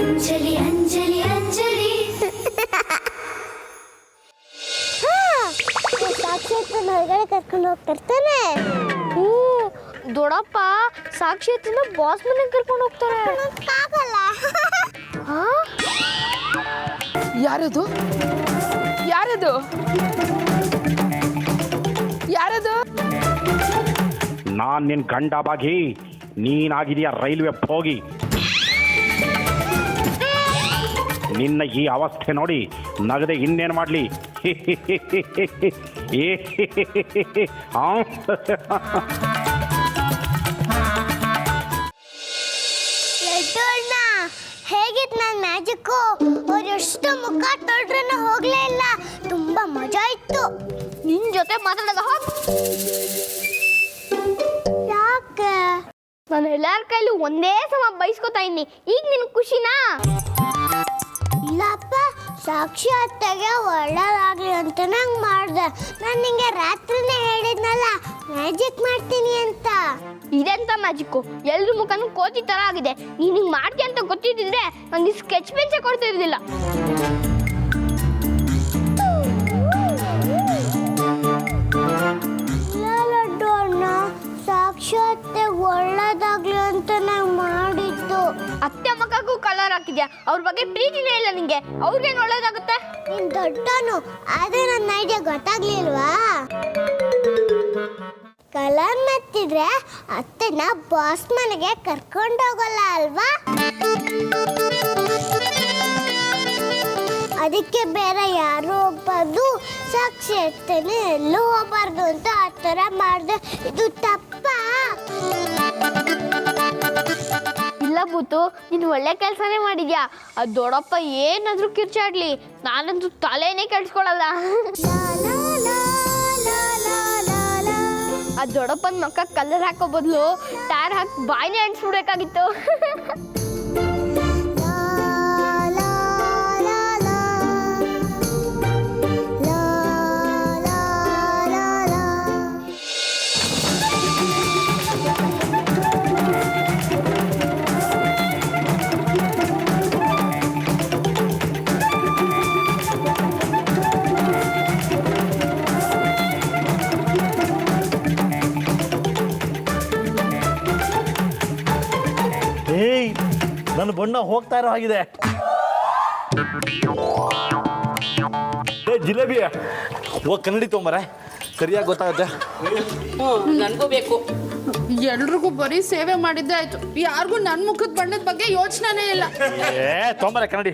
ಅಂಜಲಿ ಅಂಜಲಿ ಅಂಜಲಿ ಸಾಕ್ಷಿಯತ್ತನ ಹೊರಗಡೆ ಕರ್ಕೊಂಡು ಹೋಗ್ತಿರ್ತಾನೆ. ದೊಡ್ಡಪ್ಪ ಸಾಕ್ಷಿಯತ್ತನ ಬಾಸ್ ಮನೆಗೆ ಕರ್ಕೊಂಡು ಹೋಗ್ತಾರೆ. ಆಗಲ್ಲ. ಯಾರದು ಯಾರದು ಯಾರದು? ನಾನ್ ನಿನ್ ಗಂಡ ಬಾಗಿ, ನೀನಾಗಿದೆಯಾ ರೈಲ್ವೆ ಹೋಗಿ. ನಿನ್ನ ಈ ಅವಸ್ಥೆ ನೋಡಿ ನಗದೆ ಇನ್ನೇನು ಮಾಡಲಿ? ಹೇಗಿತ್ತು ನನ್ನ ಮ್ಯಾಜಿಕ್ಕು? ಅವ್ರು ಎಷ್ಟು ಮುಖ ತೊಡ್ರೂ ಹೋಗ್ಲೇ ಇಲ್ಲ. ತುಂಬಾ ಮಜಾ ಇತ್ತು. ನಿನ್ ಜೊತೆ ಮಾತಾಡೋದ ಯಾಕೆ? ನಾನು ಎಲ್ಲಾರ ಕೈಲಿ ಒಂದೇ ಸಮ ಬೈಸ್ಕೊತಾ ಇದ್ದೀನಿ. ಈಗ ನಿನ್ ಖುಷಿನಾ? ಇಲ್ಲಪ್ಪ, ಸಾಕ್ಷಿ ಅತ್ತೆಗೆ ಒಳ್ಳೇದಾಗ್ಲಿ ಅಂತ ನಂಗೆ ಮಾಡ್ದೆ. ನಾನು ನಿಂಗೆ ರಾತ್ರಿನೇ ಹೇಳಿದ್ನಲ್ಲ ಮ್ಯಾಜಿಕ್ ಮಾಡ್ತೀನಿ ಅಂತ. ಇದೆಂತ ಮ್ಯಾಜಿಕ್ಕು? ಎಲ್ರ ಮುಖನೂ ಕೋತಿ ತರ ಆಗಿದೆ. ನೀನ್ ಹಿಂಗ್ ಮಾಡ್ತೀಯ ಅಂತ ಗೊತ್ತಿದ್ದಿದ್ರೆ ನಂಗೆ ಸ್ಕೆಚ್ ಪೆನ್ಸೇ ಕೊಡ್ತಿರ್ಲಿಲ್ಲ. ಲಡ್ಡು ಅಣ್ಣ, ಸಾಕ್ಷಿ ಅತ್ತೆ ಒಳ್ಳೇದಾಗ್ಲಿ ಅಂತ ನಂಗೆ ಮಾಡಿದ್ದು. ಅತ್ತೆ ಮಕ್ಕಗೂ ಕಲರ್ ಹಾಕಿದ್ಯಾ? ಅವ್ರ ಬಗ್ಗೆ ಪ್ರೀತಿನೇ ಇಲ್ಲ ನಿಂಗೆ. ಅವ್ರಿಗೇನು ಒಳ್ಳೇದಾಗುತ್ತೆ? ನೀನ್ ದೊಡ್ಡನು, ಆದ್ರೆ ನನ್ನ ಐಡಿಯಾ ಗೊತ್ತಾಗ್ಲಿಲ್ವಾ? ಕಲರ್ ಮತ್ತಿದ್ರೆ ಅತ್ತೆನ ಬಾಸ್ ಮನೆಗೆ ಕರ್ಕೊಂಡೋಗಲ್ಲ ಅಲ್ವಾ? ಅದಕ್ಕೆ ಬೇರೆ ಯಾರು ಹೋಗ್ಬಾರ್ದು, ಸಾಕ್ಷಿ ಅತ್ತೆನ ಎಲ್ಲೂ ಹೋಗ್ಬಾರ್ದು ಅಂತ ಆ ಥರ ಮಾಡಿದೆ. ಇದು ತಪ್ಪಾ? ಇಲ್ಲ ಬೂತು, ನೀನು ಒಳ್ಳೆ ಕೆಲಸನೇ ಮಾಡಿದ್ಯಾ. ಅದು ದೊಡ್ಡಪ್ಪ ಏನಾದ್ರೂ ಕಿರ್ಚಾಡ್ಲಿ, ನಾನಂತೂ ತಲೆನೇ ಕೆಡ್ಸ್ಕೊಳಲ್ಲ. ಆ ದೊಡ್ಡಪ್ಪನ ಮಕ್ಕ ಕಲರ್ ಹಾಕೋ ಬದಲು ಟ್ಯಾರ್ ಹಾಕಿ ಬಾಯಿನೇ ಅಂಟಿಸ್ಬಿಡ್ಬೇಕಾಗಿತ್ತು. ಏಯ್, ನನ್ನ ಬಣ್ಣ ಹೋಗ್ತಾ ಇರೋ ಹಾಗಿದೆ. ಜಿಲೇಬಿ ಹೋಗಿ ಕನ್ನಡಿ ತೊಂಬರ, ಸರಿಯಾಗಿ ಗೊತ್ತಾಗುತ್ತೆ. ನನಗೂ ಬೇಕು. ಎಲ್ರಿಗೂ ಬರೀ ಸೇವೆ ಮಾಡಿದ್ದೆ ಆಯ್ತು, ಯಾರಿಗೂ ನನ್ನ ಮುಖದ ಬಣ್ಣದ ಬಗ್ಗೆ ಯೋಚನೆ ಇಲ್ಲ. ತೊಂಬರ ಕನ್ನಡಿ.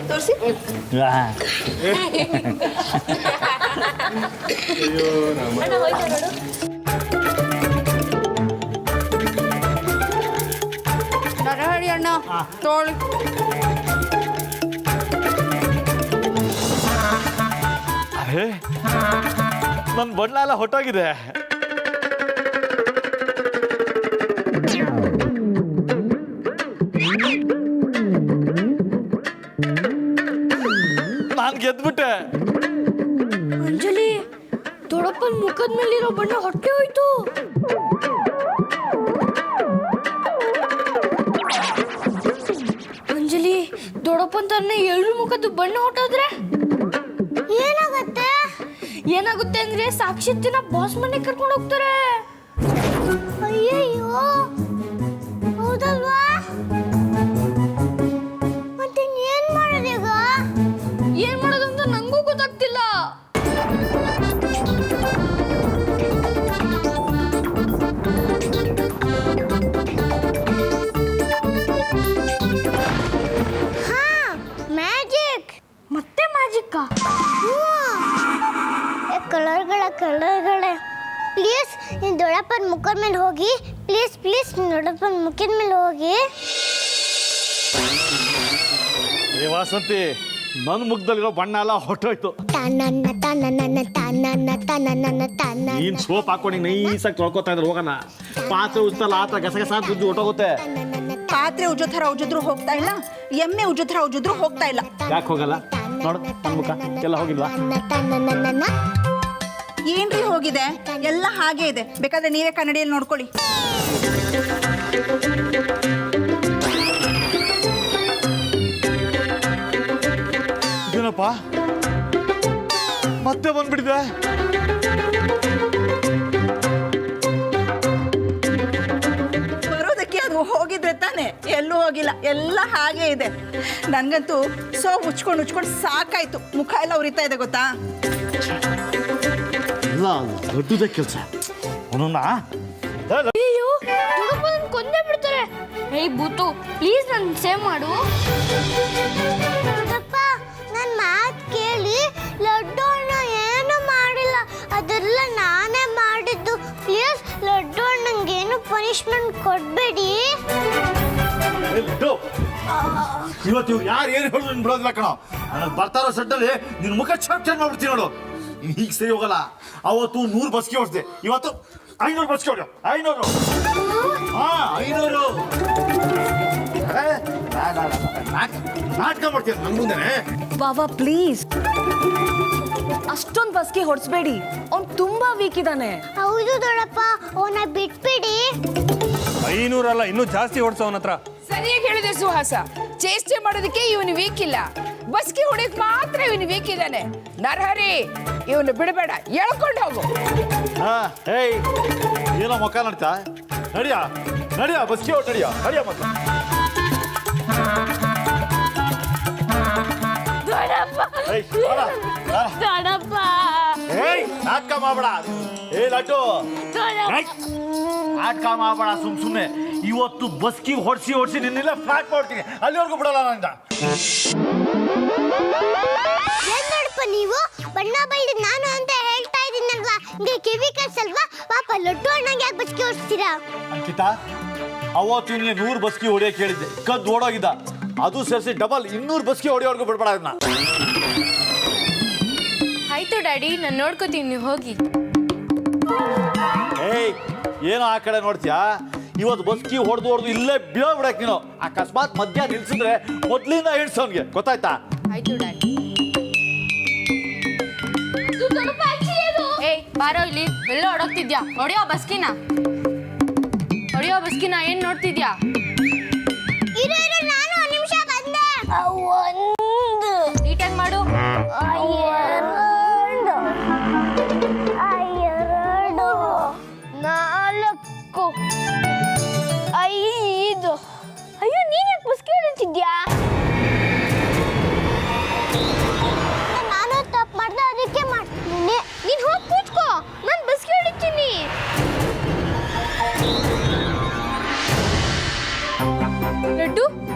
ತೋರಿಸಿ. ನರಹರಿ ಅಣ್ಣ ತೋಳಿ. ನನ್ನ ಬಣ್ಣ ಎಲ್ಲ ಹೊಟ್ಟೋಗಿದೆ. ನಾನು ಗೆದ್ಬಿಟ್ಟೆ. ಅಂಜಲಿ, ದೊಡ್ಡಪ್ಪನ ಮುಖದ ಮೇಲಿರೋ ಬಣ್ಣ ಹೊಟ್ಟೆ ಹೋಯ್ತು. ಅಂಜಲಿ, ದೊಡ್ಡಪ್ಪನ ತನ್ನ ಎಲ್ರ ಮುಖದ ಬಣ್ಣ ಹೊಟ್ಟೋದ್ರೆ ಏನಾಗತ್ತೆ? ಏನಾಗುತ್ತೆ ಅಂದ್ರೆ ಸಾಕ್ಷಿಯತ್ತಿನ ಬಾಸ್ ಮನೆಗೆ ಕರ್ಕೊಂಡು ಹೋಗ್ತಾರೆ. ಅಯ್ಯಯ್ಯೋ, ಹೌದಲ್ವಾ? ಮತ್ತೆ ಏನ್ ಮಾಡೋದೀಗ? ಏನ್ ಮಾಡೋದು ಅಂತ ನಂಗೂ ಗೊತ್ತಾಗ್ತಿಲ್ಲ. ಮ್ಯಾಜಿಕ್. ಮತ್ತೆ ಮ್ಯಾಜಿಕ್ಕಾ? ಕಲರ್ಗಳೇ ಪ್ಲೀಸ್ ನೀನು ದೊಡ್ಡಪ್ಪನ ಮುಖದ ಮೇಲೆ ಹೋಗಿ. ಪ್ಲೀಸ್ ನೀನು ದೊಡ್ಡಪ್ಪನ ಮುಖದ ಮೇಲೆ ಹೋಗಿ. ವಾಸಂತಿ, ನನ್ನ ಮುಖದಲ್ಲಿರೋ ಬಣ್ಣ ಎಲ್ಲ ಹೊಟ್ಟೋಯ್ತು. ನೀನ್ ಸೋಪ್ ಹಾಕೊಂಡು ನೈಸಾಗಿ ತೊಳ್ಕೊತಾ ಇದ್ರೆ ಹೋಗೋಣ. ಪಾತ್ರೆ ಉಜ್ತಲ್ಲ ಆತ ಗಸಗಸ ಅಂತ ಉಜ್ಜು ಹೊಟ್ಟೋಗುತ್ತೆ. ಪಾತ್ರೆ ಉಜ್ಜೋ ಥರ ಉಜ್ಜಿದ್ರು ಹೋಗ್ತಾ ಇಲ್ಲ, ಎಮ್ಮೆ ಉಜ್ಜೋ ಥರ ಉಜ್ಜಿದ್ರು ಹೋಗ್ತಾ ಇಲ್ಲ. ಯಾಕೆ ಹೋಗಲ್ಲ? ನೋಡು ನನ್ನ ಮುಖ ಎಲ್ಲ ಹೋಗಿಲ್ವಾ? ಏನ್ರಿ ಹೋಗಿದೆ? ಎಲ್ಲ ಹಾಗೆ ಇದೆ. ಬೇಕಾದ್ರೆ ನೀವೇ ಕನ್ನಡಿಯಲ್ಲಿ ನೋಡ್ಕೊಳ್ಳಿ. ಏನಪ್ಪ ಮತ್ತೆ ಬಂದ್ಬಿಟ್ಟಿದೆ? ಬರೋದಕ್ಕೆ ಅದು ಹೋಗಿದ್ರೆ ತಾನೆ, ಎಲ್ಲೂ ಹೋಗಿಲ್ಲ, ಎಲ್ಲ ಹಾಗೆ ಇದೆ. ನನಗಂತೂ ಉಚ್ಕೊಂಡು ಸಾಕಾಯ್ತು, ಮುಖ ಎಲ್ಲ ಉರಿತಾ ಇದೆ ಗೊತ್ತಾ. ಎಲ್ಲ ದೊಡ್ಡದೇ ಕೆಲಸ ಅವನನ್ನ ಅಯ್ಯೋ ದೊಡ್ಡಪ್ಪ ನನ್ ಕೊಂದೇ ಬಿಡ್ತಾರೆ. ಏಯ್ ಬೂತು ಪ್ಲೀಸ್ ನನ್ ಸೇವ್ ಮಾಡು. ದೊಡ್ಡಪ್ಪ ನನ್ನ ಮಾತು ಕೇಳಿ, ಲಡ್ಡು ಅಣ್ಣ ಏನು ಮಾಡಿಲ್ಲ, ಅದೆಲ್ಲ ನಾನೇ ಮಾಡಿದ್ದು. ಪ್ಲೀಸ್ ಲಡ್ಡು ಅಣ್ಣಂಗೇನು ಪನಿಷ್ಮೆಂಟ್ ಕೊಡಬೇಡಿ. ಇವತ್ತು ಇವ್ರು ಯಾರು ಏನು ಹೇಳೋದು ನಿನ್ ಬಿಡೋದಿಲ್ಲ ಕಣ. ನನಗೆ ಬರ್ತಾರೋ ಸಡ್ಡಲ್ಲಿ ನಿನ್ನ ಮುಖ ಚೇಂಜ್ ಮಾಡ್ಬಿಡ್ತೀನಿ ನೋಡು. ಈಗ ಸರಿ ಹೋಗಲ್ಲ. ಅವತ್ತು 100 ಬಸ್ಗೆ ಹೊಡ್ದೆ, ಇವತ್ತು 500 ಬಸ್ಗೆ ಹೊಡ್ಯೋ. 500 ನಾಟಕ ಮಾಡ್ತೀನಿ ನನ್ನ ಮುಂದೆನೆ. ವಾವಾ ಪ್ಲೀಸ್, ಅಷ್ಟೊಂದು ಬಸ್ಗೆ ಹೊಡ್ಸ್ಬೇಡಿ, ಅವ್ನು ತುಂಬಾ ವೀಕ್ ಇದ್ದಾನೆ. ಹೌದು ದೊಡ್ಡಪ್ಪ, ಅವನ ಬಿಟ್ಬಿಡಿ. 500 ಅಲ್ಲ, ಇನ್ನೂ ಜಾಸ್ತಿ ಓಡಿಸೋ ಅವನ ಹತ್ರ. ಸರಿಯಾಗಿ ಹೇಳಿದೆ ಸುಹಾಸ. ಚೇಷ್ಟೆ ಮಾಡೋದಕ್ಕೆ ಇವನು ವೀಕ್ ಇಲ್ಲ, ಬಸ್ಗೆ ಹೊಡೆಯಕ್ ಮಾತ್ರ ಇವನು ವೀಕ್ ಇದ್ದಾನೆ. ನರಹರಿ, ಇವನು ಬಿಡಬೇಡ, ಎಳ್ಕೊಂಡು ಹೋಗು. ಏಯ್ ಏನೋ ಮುಖ ನಡ್ತಾ ನಡಿಯಾ ನಡಿಯಾ ಬಸ್ಗೆ ಹೊಟ್ಟು ನಡಿಯಾ ಮಕ್ಕ. ದೊಡ್ಡಪ್ಪ ಏಯ್ ನಾಟಕ ಮಾಡಬೇಡ. ಏ ಲಡ್ಡು, ನಾಟಕ ಮಾಡಬೇಡ ಸುಮ್ಮನೆ. ಇವತ್ತು ಬಸ್ಕಿ ಹೊಡ್ಸಿ ನಿನ್ನೆಲ್ಲ ಫ್ಲಾಟ್ ಮಾಡ್ತೀನಿ, ಅಲ್ಲಿವರೆಗೂ ಬಿಡಲ್ಲ ನಂದ. ಏನ್ ನೋಡಪ್ಪ ನೀವು ಬಣ್ಣ ಬೈದು ನಾನು ಅಂತ ಹೇಳ್ತಾ ಇದ್ದೀನಲ್ವಾ, ನಿಮಗೆ ಕಿವಿ ಕಲ್ಸಲ್ವಾ? ಪಾಪ ಲಡ್ಡು ಅಣ್ಣಂಗೆ ಯಾಕೆ ಬಸ್ಕಿ ಓಡಿಸ್ತೀರಾ? ಅಂಕಿತಾ, ಅವತ್ತು ನಿನ್ನೆ 100 ಬಸ್ಕಿ ಹೊಡಿಯಕ್ಕೆ ಹೇಳಿದ್ದೆ, ಕದ್ದು ಓಡೋಗಿದ್ದ. ಅದು ಸೇರಿಸಿ ಡಬಲ್ 200 ಬಸ್ಕಿ ಹೊಡಿಯೋವರೆಗೂ ಬಿಡ್ಬೇಡ ಅದನ್ನ. ಆಯ್ತು ಡ್ಯಾಡಿ, ನಾನು ನೋಡ್ಕೋತೀನಿ, ನೀವು ಹೋಗಿ. ಏಯ್ ಏನೋ ಆ ಕಡೆ ನೋಡ್ತೀಯಾ? ಇವತ್ತು ಬಸ್ಕಿ ಹೊಡೆದು ಇಲ್ಲೇ ಬಿಡೋಬಿಡಕ್ ನೀನು. ಅಕಸ್ಮಾತ್ ಮಧ್ಯ ನಿಲ್ಸಿದ್ರೆ ಮೊದ್ಲಿಂದ ಹಿಡ್ಸೋನ್ಗೆ, ಗೊತ್ತಾಯ್ತಾ? ಆಯ್ತು ಡ್ಯಾಡಿ. ಏಯ್ ಬಾರೋ ಇಲ್ಲಿ, ಎಲ್ಲ ಹೊಡೋಗ್ತಿದ್ಯಾ? ಹೊಡಿಯೋ ಬಸ್ಕಿನ ಏನ್ ನೋಡ್ತಿದ್ಯಾ? ಇರು ನಾನು 1 ನಿಮಿಷ ಬಂದೆ. 1 ನೀಟಾಗಿ ಮಾಡು. 2 5 ಅಯ್ಯೋ ನೀನ್ ಯಾಕೆ ಬಸ್ಕಿ ಹೊಡಿತಿದ್ಯಾ? ನಾನು ತಪ್ಪು ಮಾಡ್ದೆ, ಅದಕ್ಕೆ ಮಾಡ್ತೀನಿ. ನೀನ್ ಹೋಗಿ ಕೂತ್ಕೋ, ನಾನು ಬಸ್ಕಿ ಹೊಡಿತೀನಿ. ಲಡ್ಡು,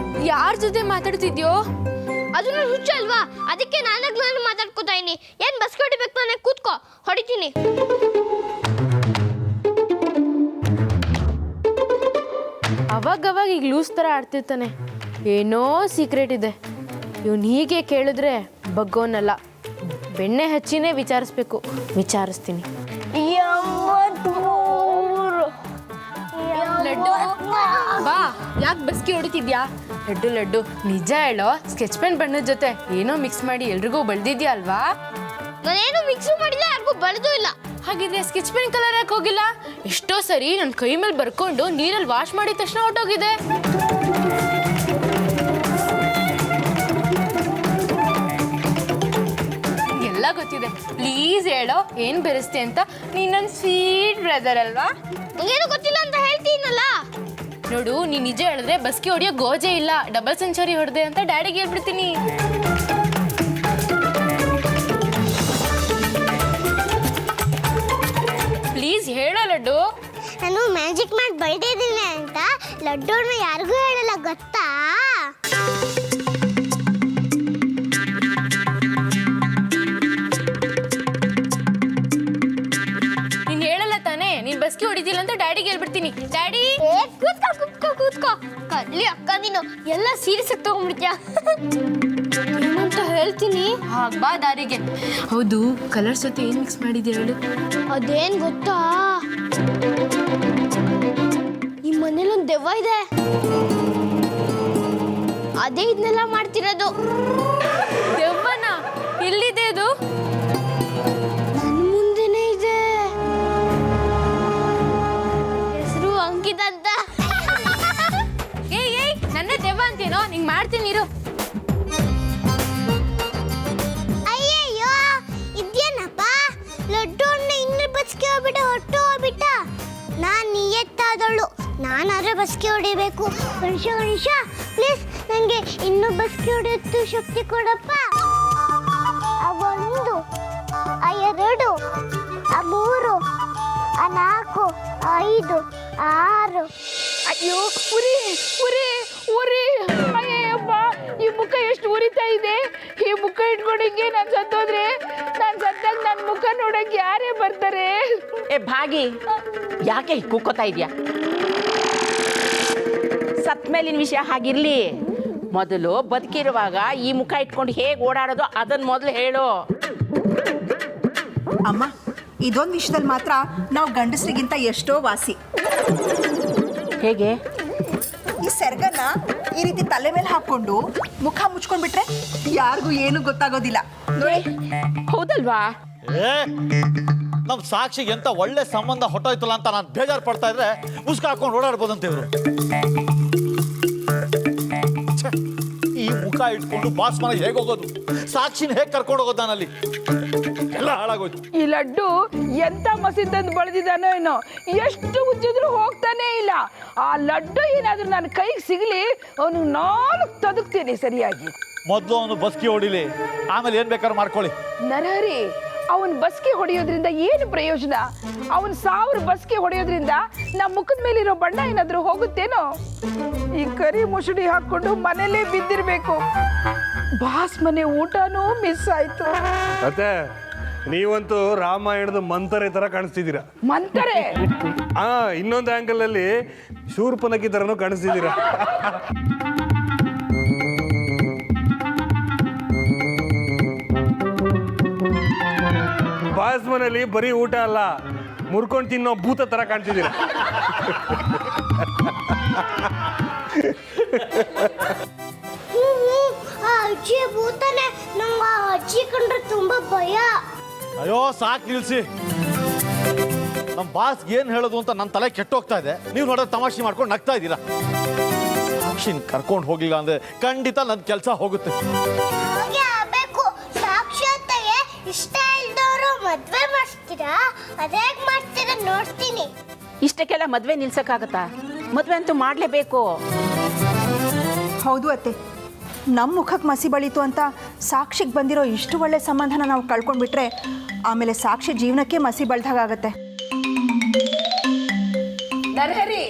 ಯಾರ ಜೊತೆ ಮಾತಾಡ್ತಿದ್ಯೋ? ಅದು ನಾನು ಹುಚ್ಚ ಅಲ್ವಾ, ಅದಕ್ಕೆ ನಾನು ಮಾತಾಡ್ಕೋತಾ ಇದೀನಿ. ಏನ್ ಬಸ್ಕಿ ಹೊಡಿಬೇಕು ತಾನೆ? ಕೂತ್ಕೋ, ಹೊಡಿತೀನಿ. ಅವಾಗವಾಗ ಈಗ ಲೂಸ್ ಥರ ಆಡ್ತಿರ್ತಾನೆ, ಏನೋ ಸೀಕ್ರೆಟ್ ಇದೆ. ಇವನು ಹೀಗೆ ಕೇಳಿದ್ರೆ ಬಗ್ಗೋನಲ್ಲ, ಬೆಣ್ಣೆ ಹಚ್ಚಿನೇ ವಿಚಾರಿಸ್ತೀನಿ. ಲಡ್ಡು ಬಾ, ಯಾಕೆ ಬಸ್ಕಿ ಹೊಡಿತಿದ್ಯಾ? ಲಡ್ಡು ನಿಜ ಹೇಳೋ, ಸ್ಕೆಚ್ ಪೆನ್ ಬಣ್ಣದ ಜೊತೆ ಏನೋ ಮಿಕ್ಸ್ ಮಾಡಿ ಎಲ್ರಿಗೂ ಬಳ್ದಿದ್ಯಾ ಅಲ್ವಾ? ನಾನೇನು ಮಿಕ್ಸ್ ಮಾಡಿಲ್ಲ, ಯಾರಿಗೂ ಬಳ್ದೂ ಇಲ್ಲ. ಹಾಗಿದ್ರೆ ಸ್ಕೆಚ್ ಪೆನ್ ಕಲರ್ ಯಾಕೆ ಹೋಗಿಲ್ಲ? ಎಷ್ಟೋ ಸರಿ ನನ್ನ ಕೈ ಮೇಲೆ ಬರ್ಕೊಂಡು ನೀರಲ್ಲಿ ವಾಶ್ ಮಾಡಿದ ತಕ್ಷಣ ಹೊಟ್ಟೋಗಿದೆ. ಎಲ್ಲ ಗೊತ್ತಿದೆ, ಪ್ಲೀಸ್ ಹೇಳೋ, ಏನ್ ಬೆರೆಸ್ತೆ ಅಂತ. ನೀನ್ ನನ್ನ ಸ್ವೀಟ್ ಬ್ರದರ್ ಅಲ್ವಾ? ಏನು ಗೊತ್ತಿಲ್ಲ ಅಂತ ಹೇಳ್ತೀನಲ್ಲ. ನೋಡು, ನೀನ್ ನಿಜ ಹೇಳಿದ್ರೆ ಬಸ್ಕಿ ಹೊಡಿಯೋ ಗೋಜೆ ಇಲ್ಲ, ಡಬಲ್ ಸೆಂಚುರಿ ಹೊಡೆದೆ ಅಂತ ಡ್ಯಾಡಿಗೆ ಹೇಳ್ಬಿಡ್ತೀನಿ. ಪ್ಲೀಸ್ ಹೇಳೋ ಲಡ್ಡು. ನಾನು ಮ್ಯಾಜಿಕ್ ಮಾಡಿ ಬೈದಿದ್ದೀನಿ ಅಂತ ಲಡ್ಡೂನ ಯಾರಿಗೂ ಹೇಳಲ್ಲ, ಗೊತ್ತಾ? ನೀನ್ ಹೇಳಲ್ಲ ತಾನೇ? ನೀನ್ ಬಸ್ಕಿ ಹೊಡಿತಿಲ್ಲ ಅಂತ ಡ್ಯಾಡಿಗೆ ಹೇಳ್ಬಿಡ್ತೀನಿ. ಡ್ಯಾಡಿ, ಕೂತ್ಕೋ ಕಲ್ಲಿ ಅಕ್ಕ, ನೀನು ಎಲ್ಲ ಸೀರಿಯಸ್ ಆಗಿ ತಗೊಂಡ್ಬಿಡ್ತೀಯ ಅಂತ ಹೇಳ್ತೀನಿ. ಬಾ ದಾರಿಗೆ. ಹೌದು, ಕಲರ್ಸ್ ಜೊತೆ ಏನ್ ಮಿಕ್ಸ್ ಮಾಡಿದ್ಯಾ ಹೇಳು? ಅದೇನ್ ಗೊತ್ತಾ, ಈ ಮನೇಲೊಂದು ದೆವ್ವ ಇದೆ, ಅದೇ ಇದನ್ನೆಲ್ಲ ಮಾಡ್ತಿರೋದು. ದೆವ್ವನ? ಎಲ್ಲಿದೆ ಅದು? ನನ್ನ ಮುಂದೆನೇ ಇದೆ, ಹೆಸರು ಅಂಕಿತ ಅಂತ. ಏಯ್ ನನ್ನ ದೆವ್ವ ಅಂತೇನೋ? ನಿಂಗೆ ಮಾಡ್ತೀನಿ ಇರು. ಹೋಗ್ಬಿಟ್ಟ ನಾನು ನಿಯತ್ತಾದಳು. ನಾನಾದ್ರೆ ಬಸ್ಗೆ ಹೊಡಿಬೇಕು. ಗಣೇಶ ಪ್ಲೀಸ್ ನನಗೆ ಇನ್ನೂ ಬಸ್ಗೆ ಹೊಡೆಯತ್ತು ಶಕ್ತಿ ಕೊಡಪ್ಪ. ಆ 1, ಆ 2, ಆ 3, ಆ 4, ಆ 5, ಆ 6. ಅಯ್ಯೋ ಉರಿ ಉರಿ ಉರಿ, ಅಯ್ಯಪ್ಪ ಈ ಮುಖ ಎಷ್ಟು ಉರಿತಾ ಇದೆ. ಈ ಮುಖ ಇಟ್ಕೊಂಡಂಗೆ ನಾನು ಸತ್ತೋದ್ರೆ ನಾನು ಸತ್ತಾಗ ನನ್ನ ಮುಖ ನೋಡಕ್ಕೆ ಯಾರೇ ಬರ್ತಾರೆ? ಏ ಭಾಗಿ, ಯಾಕೆ ಕೂಕೋತಾ ಇದೆಯಾ? ಸತ್ ಮೇಲಿನ ವಿಷಯ ಹಾಗಿರ್ಲಿ, ಮೊದಲು ಬದುಕಿರುವಾಗ ಈ ಮುಖ ಇಟ್ಕೊಂಡು ಹೇಗೆ ಓಡಾಡೋದು ಅದನ್ನ ಮೊದಲು ಹೇಳು. ಅಮ್ಮ, ಇದೊಂದು ವಿಷಯದಲ್ಲಿ ಮಾತ್ರ ನಾವು ಗಂಡಸರಿಗಿಂತ ಎಷ್ಟೋ ವಾಸಿ. ಹೇಗೆ? ಈ ಸೆರಗನ್ನ ಈ ರೀತಿ ತಲೆ ಮೇಲೆ ಹಾಕೊಂಡು ಮುಖ ಮುಚ್ಕೊಂಡ್ಬಿಟ್ರೆ ಯಾರಿಗೂ ಏನು ಗೊತ್ತಾಗೋದಿಲ್ಲ ನೋಡಿ. ಹೌದಲ್ವಾ? ನಮ್ಮ ಸಾಕ್ಷಿಗೆ ಎಂತ ಒಳ್ಳೆ ಸಂಬಂಧ ಹೊಟ್ಟೋಯ್ತಲ್ಲ ಅಂತ ನಾನು ಬೇಜಾರು ಪಡ್ತಾ ಇದ್ರೆ ಮುಸ್ಕ ಹಾಕೊಂಡು ಓಡಾಡ್ಬೋದಂತ ಇವರು. ಈ ಮುಖ ಇಟ್ಕೊಂಡು ಬಾಸ್ ಮನೆ ಹೇಗೆ ಹೋಗೋದು, ಸಾಕ್ಷಿನ ಹೇಗೆ ಕರ್ಕೊಂಡು ಹೋಗೋದು ನಾನಲ್ಲಿ? ಎಲ್ಲ ಹಾಳಾಗೋಯ್ತು. ಈ ಲಡ್ಡು ಎಂತ ಮಸಿದಂದು ಬಳದಿದ್ದಾನೋ ಏನೋ, ಎಷ್ಟು ಉಜ್ಜಿದ್ರು ಹೋಗ್ತಾನೆ ಇಲ್ಲ. ಆ ಲಡ್ಡು ಏನಾದ್ರೂ ನನ್ನ ಕೈಗೆ ಸಿಗಲಿ, ಅವನು 4 ತದುಕ್ತೀನಿ ಸರಿಯಾಗಿ. ಮೊದಲು ಅವನು ಬಸ್ಗೆ ಹೊಡಿಲಿ, ಆಮೇಲೆ ಏನ್ ಬೇಕಾದ್ರೂ ಮಾಡ್ಕೊಳ್ಳಿ. ನರಹರಿ, ಅವನ್ ಬಸ್ಗೆ ಹೊಡೆಯೋದ್ರಿಂದ ಏನು ಪ್ರಯೋಜನ? ಅವನ್ 1000 ಬಸ್ಗೆ ಹೊಡೆಯೋದ್ರಿಂದ ನಮ್ಮ ಮುಖದ ಮೇಲಿರೋ ಬಣ್ಣ ಏನಾದ್ರೂ ಹೋಗುತ್ತೇನೋ? ಈ ಕರಿ ಮುಸುಡಿ ಹಾಕೊಂಡು ಮನೇಲೇ ಬಿದ್ದಿರ್ಬೇಕು. ಬಾಸ್ ಮನೆ ಊಟನೂ ಮಿಸ್ ಆಯ್ತು. ಮತ್ತೆ ನೀವಂತೂ ರಾಮಾಯಣದ ಮಂತರೆ ತರ ಕಾಣಿಸ್ತಿದ್ದೀರಾ. ಮಂತರೆ? ಇನ್ನೊಂದು ಆಂಗಲ್ ಅಲ್ಲಿ ಶೂರ್ಪನಖಿ ತರನು ಕಾಣಿಸ್ತಿದ್ದೀರಾ. ಬಾಸ್ ಮನೇಲಿ ಬರೀ ಊಟ ಅಲ್ಲ, ಮುರ್ಕೊಂಡು ತಿನ್ನೋ ಭೂತ ತರ ಕಾಣ್ತಿದ್ದೀರಾ. ಆ ಅಜ್ಜಿ ಭೂತನೆ. ನಂಗೆ ಆ ಅಜ್ಜಿ ಕಂಡ್ರೆ ತುಂಬಾ ಭಯ. ಅಯ್ಯೋ ಸಾಕು ನಿಲ್ಸಿ. ನಮ್ಮ ಬಾಸ್ ಏನ್ ಹೇಳೋದು ಅಂತ ನನ್ನ ತಲೆ ಕೆಟ್ಟೋಗ್ತಾ ಇದೆ. ನೀವು ನೋಡೋದು ತಮಾಷೆ ಮಾಡ್ಕೊಂಡು ನಗ್ತಾ ಇದ್ದೀರಾ. ಸಾಕ್ಷಿನ ಕರ್ಕೊಂಡು ಹೋಗಿಲ್ಲ ಅಂದ್ರೆ ಖಂಡಿತ ನನ್ನ ಕೆಲಸ ಹೋಗುತ್ತೆ. ಹಾಗೆ ಆಗ್ಬೇಕು. ಸಾಕ್ಷಾತ್ಗೆ ಇಷ್ಟ ಇಲ್ದವರು ಮದ್ವೆ ಮಾಡಿಸ್ತೀರಾ? ಅದೇಗ್ ಮಾಡ್ತೀರಾ ನೋಡ್ತೀನಿ. ಇಷ್ಟಕ್ಕೆಲ್ಲ ಮದ್ವೆ ನಿಲ್ಸಕ್ಕಾಗತ್ತಾ? ಮದ್ವೆ ಅಂತೂ ಮಾಡ್ಲೇಬೇಕು. ಹೌದು ಅತ್ತೆ, ನಮ್ಮ ಮುಖಕ್ಕೆ ಮಸಿ ಬಳಿತು ಅಂತ ಸಾಕ್ಷಿಗೆ ಬಂದಿರೋ ಇಷ್ಟು ಒಳ್ಳೆ ಸಂಬಂಧನ ನಾವು ಕಳ್ಕೊಂಡ್ಬಿಟ್ರೆ ಆಮೇಲೆ ಸಾಕ್ಷಿ ಜೀವನಕ್ಕೆ ಮಸಿ ಬಳ್ದಾಗತ್ತೆ. ನರಹರಿ,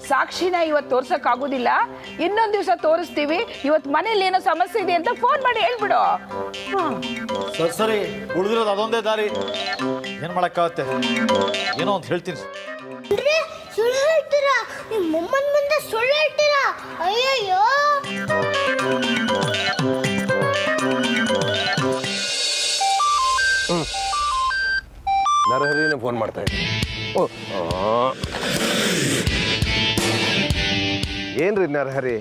ಸಾಕ್ಷಿನ ಇವತ್ತು ತೋರ್ಸಕ್ ಆಗುದಿಲ್ಲ, ಇನ್ನೊಂದು ದಿವಸ ತೋರಿಸ್ತೀವಿ. ಇವತ್ತು ಮನೇಲಿ ಏನೋ ಸಮಸ್ಯೆ ಇದೆ ಅಂತ ಫೋನ್ ಮಾಡಿ ಹೇಳ್ಬಿಡು. ಸರಿ, ಉಳಿದಿರೋದು ಅದೊಂದೇ ದಾರಿ. ಏನ್ ಮಾಡಕ್ಕಾಗತ್ತೆ? ಏನೋ ಅಂತ ಹೇಳ್ತೀನಿ. ಸುಳ್ಳು ಹೇಳ್ತೀರಾ? ನಿಮ್ಮ ಮೊಮ್ಮನ ಮುಂದೆ ಸುಳ್ಳು ಹೇಳ್ತೀರಾ? ಅಯ್ಯಯ್ಯೋ. ನರಹರಿನೇ ಫೋನ್ ಮಾಡ್ತಾ ಇದ್ದೆ. ಏನ್ರಿ ನರಹರಿ,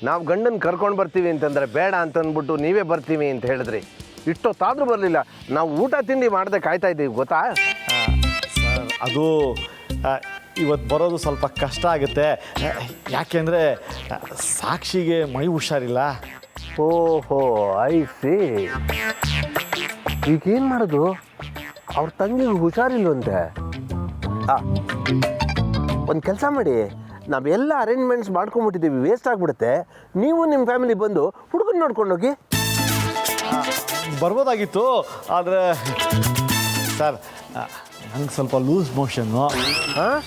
ನಾವು ಗಂಡನ ಕರ್ಕೊಂಡು ಬರ್ತೀವಿ ಅಂತಂದ್ರೆ ಬೇಡ ಅಂತಂದ್ಬಿಟ್ಟು ನೀವೇ ಬರ್ತೀವಿ ಅಂತ ಹೇಳಿದ್ರಿ. ಇಷ್ಟೊತ್ತಾದ್ರೂ ಬರಲಿಲ್ಲ. ನಾವು ಊಟ ತಿಂಡಿ ಮಾಡದೆ ಕಾಯ್ತಾ ಇದ್ದೀವಿ ಗೊತ್ತಾ? ಸರ್, ಅದು ಇವತ್ತು ಬರೋದು ಸ್ವಲ್ಪ ಕಷ್ಟ ಆಗುತ್ತೆ. ಯಾಕೆಂದರೆ ಸಾಕ್ಷಿಗೆ ಮೈ ಹುಷಾರಿಲ್ಲ. ಓಹೋ, ಐ ಸಿ. ಈಗೇನು ಮಾಡೋದು? ಅವ್ರ ತಂಗಿಗೆ ಹುಷಾರಿಲ್ವಂತೆ. ಒಂದು ಕೆಲಸ ಮಾಡಿ, ನಾವೆಲ್ಲ ಅರೇಂಜ್ಮೆಂಟ್ಸ್ ಮಾಡ್ಕೊಂಬಿಟ್ಟಿದ್ದೀವಿ, ವೇಸ್ಟ್ ಆಗಿಬಿಡುತ್ತೆ. ನೀವು ನಿಮ್ಮ ಫ್ಯಾಮಿಲಿ ಬಂದು ಹುಡುಗನ ನೋಡ್ಕೊಂಡೋಗಿ. ಬರ್ಬೋದಾಗಿತ್ತು, ಆದರೆ ಸರ್ ನಂಗೆ ಸ್ವಲ್ಪ ಲೂಸ್ ಮೋಷನ್ನು. ಹಾಂ,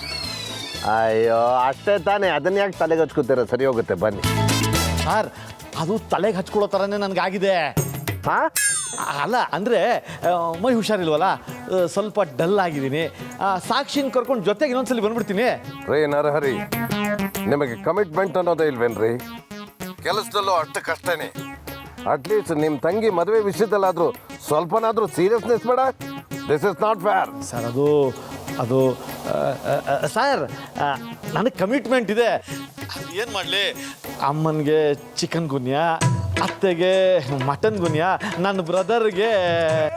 ಅಯ್ಯೋ ಅಷ್ಟೇ ತಾನೇ. ಅದನ್ನ ಯಾಕೆ ತಲೆಗೆ ಹಚ್ಕೋತೀರ? ಸರಿ ಹೋಗುತ್ತೆ ಬನ್ನಿ. ಸರ್, ಅದು ತಲೆಗೆ ಹಚ್ಕೊಳ್ಳೋ ಥರನೇ ನನಗಾಗಿದೆ. ಹಾಂ, ಅಲ್ಲ ಅಂದರೆ ಮೈ ಹುಷಾರಿಲ್ವಲ್ಲ, ಸ್ವಲ್ಪ ಡಲ್ ಆಗಿದ್ದೀನಿ. ಸಾಕ್ಷಿನ ಕರ್ಕೊಂಡು ಜೊತೆಗೆ ಇನ್ನೊಂದ್ಸಲಿ ಬಂದ್ಬಿಡ್ತೀನಿ. ರೇ ನರಹರಿ, ನಿಮಗೆ ಕಮಿಟ್ಮೆಂಟ್ ಅನ್ನೋದೇ ಇಲ್ವೇನ್ರಿ? ಕೆಲಸದಲ್ಲೂ ಅಷ್ಟು ಕಷ್ಟನೇ. ಅಟ್ಲೀಸ್ಟ್ ನಿಮ್ಮ ತಂಗಿ ಮದುವೆ ವಿಷಯದಲ್ಲಾದರೂ ಸ್ವಲ್ಪನಾದರೂ ಸೀರಿಯಸ್ನೆಸ್ ಬೇಡ. This is not fair. Sir, ಅದು ಸರ್, ನನಗೆ ಕಮಿಟ್ಮೆಂಟ್ ಇದೆ. ಏನು ಮಾಡಲಿ? ಅಮ್ಮನಿಗೆ ಚಿಕನ್ ಗುನ್ಯ, ಅತ್ತೆಗೆ ಮಟನ್ ಗುನ್ಯ, ನನ್ನ ಬ್ರದರ್ಗೆ.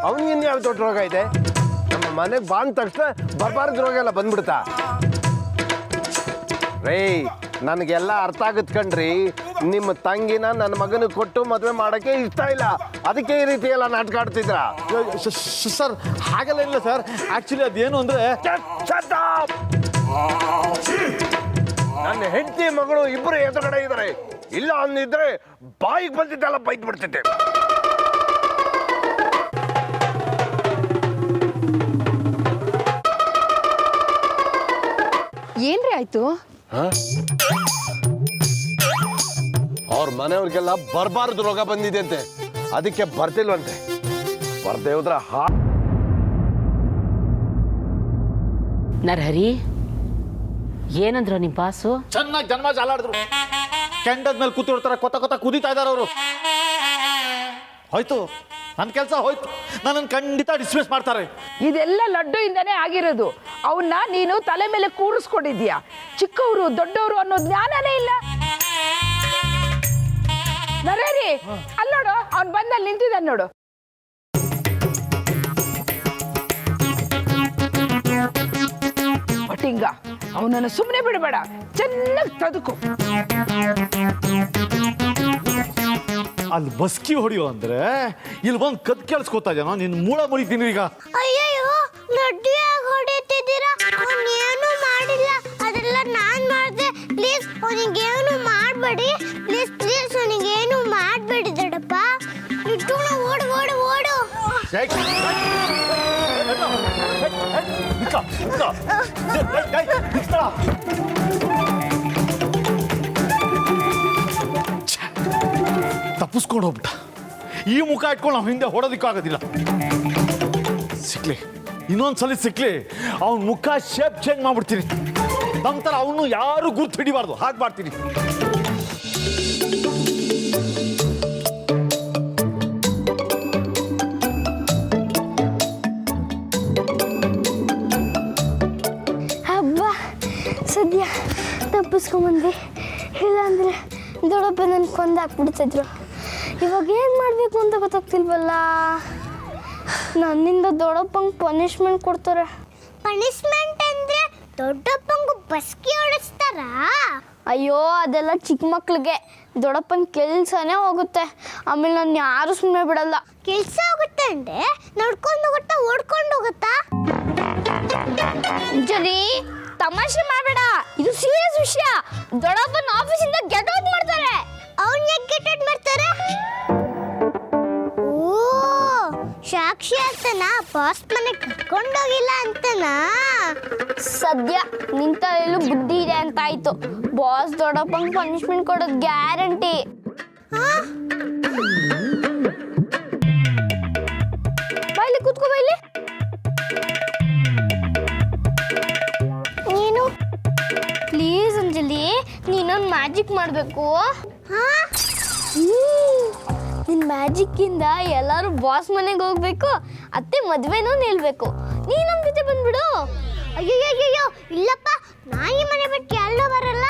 ಅವನಿಗಿನ್ನ ಯಾವ ದೊಡ್ಡ ರೋಗ ಇದೆ? ನಮ್ಮ ಮನೆಗೆ ಬಂದ ತಕ್ಷಣ ಬರಬಾರ್ದು ರೋಗ ಎಲ್ಲ ಬಂದ್ಬಿಡ್ತಾ? ರೇ, ನನಗೆಲ್ಲ ಅರ್ಥ ಆಗತ್ ಕಣ್ರಿ. ನಿಮ್ಮ ತಂಗಿನ ನನ್ನ ಮಗನಿಗೆ ಕೊಟ್ಟು ಮದುವೆ ಮಾಡೋಕ್ಕೆ ಇಷ್ಟ ಇಲ್ಲ, ಅದಕ್ಕೆ ಈ ರೀತಿ ಎಲ್ಲ ನಾಟಕ ಆಡ್ತಿದ್ರ. ಸರ್ ಹಾಗೆಲ್ಲ ಇಲ್ಲ ಸರ್. ಆ್ಯಕ್ಚುಲಿ ಅದೇನು ಅಂದರೆ ನನ್ನ ಹೆಂಡತಿ ಮಗಳು ಇಬ್ಬರು ಎದುರುಗಡೆ ಇದ್ದಾರೆ. ಇಲ್ಲ ಅಂದಿದ್ರೆ ಬಾಯಿಗೆ ಬಂದಿದ್ದೆಲ್ಲ ಬೈದ್ ಬಿಡ್ತಿದ್ದೆ. ಏನ್ರಿ ಆಯ್ತು? ಅವ್ರ ಮನೆಯವ್ರಿಗೆಲ್ಲ ಬರಬಾರ್ದು ರೋಗ ಬಂದಿದೆ ಅಂತೆ, ಅದಕ್ಕೆ ಬರ್ತಿಲ್ವಂತೆ. ಬರ್ದೇ ಹೋದ್ರ ನರಹರಿ ಏನಂದ್ರು ನಿಮ್ಮ ಬಾಸು? ಚೆನ್ನಾಗಿ ಜನ್ಮ ಜಾಲಾಡಿದ್ರು. ಕೆಂಡದ ಮೇಲೆ ಕೂತಿರ್ತಾರೆ, ಕೊತ್ತ ಕುದೀತಾ ಇದ್ದಾರೆ ಅವರು. ಹೋಯ್ತು ನನ್ನ ಕೆಲಸ ಹೋಯ್ತು. ನನ್ನನ್ನು ಖಂಡಿತ ಡಿಸ್ಮಿಸ್ ಮಾಡ್ತಾರೆ. ಇದೆಲ್ಲ ಲಡ್ಡು ಇಂದಾನೇ ಆಗಿರೋದು. ಅವನ್ನ ನೀನು ತಲೆ ಮೇಲೆ ಕೂರಿಸ್ಕೊಂಡಿದ್ಯಾ. ಚಿಕ್ಕವರು ದೊಡ್ಡವರು ಅನ್ನೋ ಜ್ಞಾನನೇ ಇಲ್ಲ. ನರೇರಿ ಅಲ್ಲೋಡು, ಅವ್ನು ಬಂದಲ್ಲಿ ನಿಂತಿದ್ದಾನೆ ನೋಡು. ಪಟಿಂಗ, ಅವನನ್ನು ಸುಮ್ಮನೆ ಬಿಡಬೇಡ, ಚೆನ್ನಾಗಿ ತದುಕು. ಅಲ್ಲಿ ಬಸ್ಕಿ ಹೊಡಿಯೋ ಅಂದ್ರೆ ಇಲ್ಲಿ ಬಂದು ಕದ್ ಕೇಳಿಸ್ಕೊತಾ ಇದೆಯೋ, ನಿನ್ನ ಮೂಳ ಮುರಿತೀನಿ ಈಗ. ಅಯ್ಯಯ್ಯೋ, ಲಡ್ಡು ಯಾಕೆ ಹೊಡಿತಿದ್ದೀರಾ? ಅವನೇನು ಮಾಡಿಲ್ಲ, ಅದೆಲ್ಲ ನಾನು ಮಾಡಿದೆ. ಪ್ಲೀಸ್ ಅವನಿಗೇನು ಮಾಡಬೇಡಿ. ಪ್ಲೀಸ್ ಪ್ಲೀಸ್ ಅವನಿಗೇನು ಮಾಡಬೇಡಿ ದೊಡ್ಡಪ್ಪ. ಇಟ್ಟುಣ ಓಡು ಓಡು ಓಡು. ತಪ್ಪಿಸ್ಕೊಂಡು ಹೋಗ್ಬಿಟ್ಟ. ಈ ಮುಖ ಇಟ್ಕೊಂಡು ನಾವು ಹಿಂದೆ ಹೊಡೋದಕ್ಕಾಗೋದಿಲ್ಲ. ಸಿಕ್ಲಿ, ಇನ್ನೊಂದ್ಸಲಿ ಸಿಕ್ಲಿ, ಅವನ ಮುಖ ಶೇಪ್ ಚೇಂಜ್ ಮಾಡ್ಬಿಡ್ತೀನಿ. ನಂತರ ಅವನು ಯಾರು ಗುರ್ತು ಹಿಡಿಬಾರ್ದು, ಹಾಗೆ ಮಾಡ್ತೀನಿ. ಹಬ್ಬ, ಸದ್ಯ ತಪ್ಪಿಸ್ಕೊಂಬಂದ್ವಿ. ಇಲ್ಲಾಂದ್ರೆ ದೊಡ್ಡಪ್ಪ ನನ್ನ ಕೊಂದಾಕ್ಬಿಡ್ತಿದ್ರು. ಇವಾಗ ಏನು ಮಾಡಬೇಕು ಅಂತ ಗೊತ್ತಾಗ್ತಿಲ್ವಲ್ಲ. ನನ್ನಿಂದ ದೊಡ್ಡಪ್ಪಂಗೆ ಪನಿಷ್ಮೆಂಟ್ ಕೊಡ್ತಾರೆ. ಪನಿಷ್ಮೆಂಟ್ ಅಂದರೆ ದೊಡ್ಡಪ್ಪಂಗೂ ಬಸ್ಕಿ ಹೊಡಿಸ್ತಾರಾ? ಅಯ್ಯೋ, ಅದೆಲ್ಲ ಚಿಕ್ಕ ಮಕ್ಳಿಗೆ. ದೊಡ್ಡಪ್ಪನ ಕೆಲಸನೇ ಹೋಗುತ್ತೆ. ಆಮೇಲೆ ನಾನು ಯಾರು ಸುಮ್ಮನೆ ಬಿಡಲ್ಲ. ಕೆಲಸ ಹೋಗುತ್ತೆ ಅಂದರೆ ನಡ್ಕೊಂಡು ಹೋಗುತ್ತಾ, ಓಡ್ಕೊಂಡು ಹೋಗುತ್ತಾ? ಜರಿ ತಮಾಷೆ ಮಾಡಬೇಡ, ಇದು ಸೀರಿಯಸ್ ವಿಷಯ. ದೊಡ್ಡಪ್ಪನ ಆಫೀಸಿಂದ ಗೆಟ್ ಔಟ್ ಮಾಡ್ತಾರೆ. ಅವ್ನ ಯಾಕೆ ಗೆಟ್ ಔಟ್ ಮಾಡ್ತಾರೆ? ಓ, ಸಾಕ್ಷಿ ಅಂತನಾ? ಬಾಸ್ ಮನೆ ಕರ್ಕೊಂಡೋಗಿಲ್ಲ ಅಂತನಾ? ಸದ್ಯ ನಿಂತ ಎಲ್ಲೂ ಬುದ್ಧಿ ಇದೆ ಅಂತ ಆಯ್ತು. ಬಾಸ್ ದೊಡ್ಡಪ್ಪಂಗೆ ಪನಿಷ್ಮೆಂಟ್ ಕೊಡೋದು ಗ್ಯಾರಂಟಿ. ಬೈಲಿ ಕೂತ್ಕೋ, ಬೈಲಿ. ನೀನು ಪ್ಲೀಸ್ ಅಂಜಲಿ, ನೀನೊಂದು ಮ್ಯಾಜಿಕ್ ಮಾಡಬೇಕು. ನಿನ್ನ ಮ್ಯಾಜಿಕ್ಕಿಂದ ಎಲ್ಲರೂ ಬಾಸ್ ಮನೆಗೆ ಹೋಗ್ಬೇಕು, ಅತ್ತೆ ಮದುವೆನೂ ನಿಲ್ಬೇಕು. ನೀ ನಮ್ಮ ಜೊತೆ ಬಂದ್ಬಿಡು. ಅಯ್ಯಯ್ಯಯ್ಯೋ, ಇಲ್ಲಪ್ಪ, ನಾಯಿ ಮನೆ ಬಿಟ್ಟು ಎಲ್ಲೂ ಬರಲ್ಲ.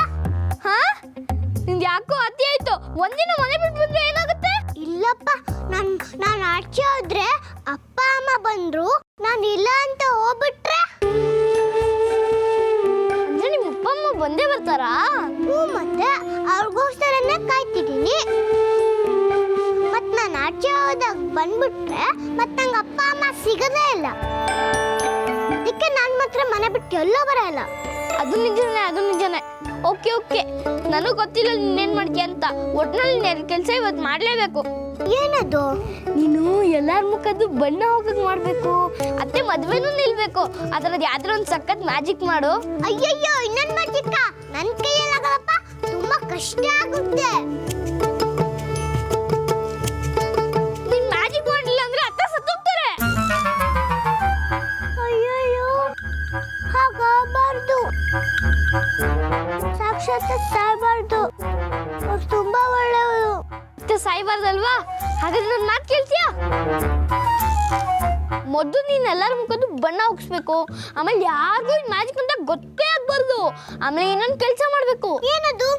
ನಿಂದು ಯಾಕೋ ಅತಿ ಆಯ್ತು. ಒಂದಿನ ಮನೆ ಬಿಟ್ಟು ಬಂದ್ರೆ ಏನಾಗುತ್ತೆ? ಇಲ್ಲಪ್ಪ, ನಾನು ಆಚೆ ಹೋದ್ರೆ ಅಪ್ಪ ಅಮ್ಮ ಬಂದ್ರು, ನಾನು ಇಲ್ಲ ಅಂತ ಹೋಗ್ಬಿಟ್ರೆ ಅಂದ್ರೆ ನಿಮ್ಮ ಅಪ್ಪ ಅಮ್ಮ ಬಂದೇ ಬರ್ತಾರಾ? ಹ್ಞೂ, ಮತ್ತೆ ಅವ್ರಿಗೋಸ್ಕರನೇ ಕಾಯ್ತಿದ್ದೀನಿ. ಮತ್ ನಾನು ಆಚೆ ಹೋದಾಗ ಬಂದ್ಬಿಟ್ರೆ ಮತ್ತೆ ನಂಗೆ ಅಪ್ಪ ಅಮ್ಮ ಸಿಗದೇ ಇಲ್ಲ. ಅದಕ್ಕೆ ನಾನು ಮಾತ್ರ ಮನೆ ಬಿಟ್ಟು ಎಲ್ಲೋ ಬರಲ್ಲ. ಅದು ನಿಜನೇ. ಓಕೆ ಓಕೆ, ನನಗೆ ಗೊತ್ತಿಲ್ಲ ನೀನೇನು ಮಾಡ್ತೀಯ ಅಂತ. ಒಟ್ಟಿನಲ್ಲಿ ನನ್ನ ಕೆಲಸ ಇವತ್ತು ಮಾಡಲೇಬೇಕು. ಏನದು? ನೀನು ಎಲ್ಲರ ಮುಖದ್ದು ಬಣ್ಣ ಹೋಗಕ್ಕೆ ಮಾಡಬೇಕು, ಅತ್ತೆ ಮದುವೆನೂ ನಿಲ್ಬೇಕು. ಅದರದ್ದು ಯಾವ್ದಾರ ಒಂದು ಸಖತ್ ಮ್ಯಾಜಿಕ್ ಮಾಡು. ಅಯ್ಯಯ್ಯೋ, ಇನ್ನೊಂದು ಮ್ಯಾಜಿಕ್ಕ ನನ್ನ ಕೈಯಲ್ಲಾಗಲ್ಲಪ್ಪ, ತುಂಬಾ ಕಷ್ಟ ಆಗುತ್ತೆ. ನೀನು ಮ್ಯಾಜಿಕ್ ಮಾಡಲಿಲ್ಲ ಅಂದ್ರೆ ಅತ್ತೆ ಸತ್ತೋಗ್ತಾರೆ. ಅಯ್ಯಯ್ಯೋ, ಹಾಗಾಗಬಾರ್ದು. ಸಾಕ್ಷಾತ್ ಸಾಯ್ಬಾರ್ದು. ಅವ್ರು ತುಂಬಾ ಒಳ್ಳೆಯವರು. ಮತ್ತೆ ಸಾಯ್ಬಾರ್ದಲ್ವಾ? ಹಾಗಾದ್ರೆ ನನ್ನ ಮಾತು ಕೇಳ್ತೀಯಾ? ಮೊದಲು ನೀನು ಎಲ್ಲರ ಮುಖದ್ದು ಬಣ್ಣ ಹೋಗಿಸ್ಬೇಕು. ಆಮೇಲೆ ಯಾರಿಗೂ ಮ್ಯಾಜಿಕ್ ಅಂತ ಗೊತ್ತೇ ಆಗ್ಬಾರ್ದು. ಆಮೇಲೆ ಇನ್ನೊಂದು ಕೆಲಸ ಮಾಡಬೇಕು. ಏನದು?